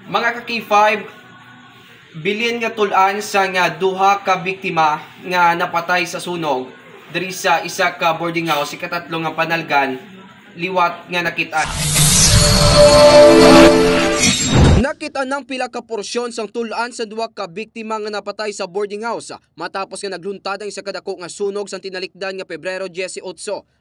Mga ka-K5, bilin nga tulan sa nga duha ka biktima nga napatay sa sunog diri sa isa ka boarding house ikatatlo nga panalgan liwat nga nakita. Nakita ng pila ka porsyon sang tulan sa duwa ka biktima nga napatay sa boarding house matapos nga nagluntad ang isa ka dako nga sunog sang tinalikdan nga Pebrero 18,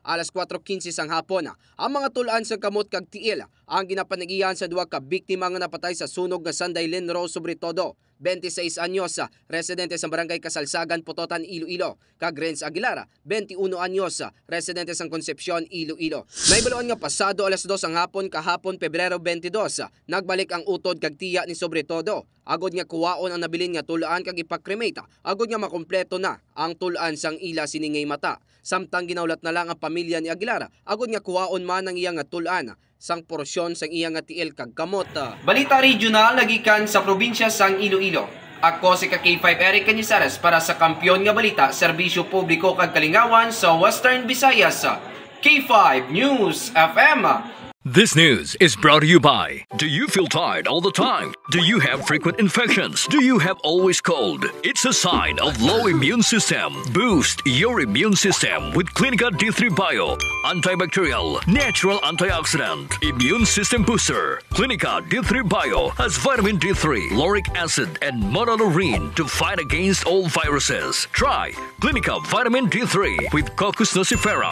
alas 4:15 sang hapon. Ang mga tulan sang kamot kag tiil ang ginapanigihan sa duwa ka biktima nga napatay sa sunog nga Sanday Lenro sobre todo. 26 anyos, residente sa Barangay Kasalsagan, Pototan, Iloilo. Kag Renz Aguilar, 21 anyos, residente sa Concepcion, Iloilo. May baluan nga pasado alas 2 ang hapon kahapon Pebrero 22, nagbalik ang utod kag tiya ni sobre todo. Agod nga kuwaon ang nabilin nga tulaan kag ipakremate, agod nga makompleto na ang tulaan sang ila siningay mata. Samtang ginaulat na lang ang pamilya ni Aguilar, agod nga kuwaon man ang iyang nga tulaan sang porsyon sang iyang nga tiil kag kamot. Balita regional nagikan sa probinsya sang Iloilo. Ako si ka-K5 Eric Canizares para sa Kampiyon nga Balita, Serbisyo Publiko kag Kalingawan sa Western Visayas. K5 News FM. This news is brought to you by... Do you feel tired all the time? Do you have frequent infections? Do you have always cold? It's a sign of low immune system. Boost your immune system with Clinica D3 Bio. Antibacterial, natural antioxidant, immune system booster. Clinica D3 Bio has vitamin D3, lauric acid, and monolurine to fight against all viruses. Try Clinica Vitamin D3 with Coccus nocifera.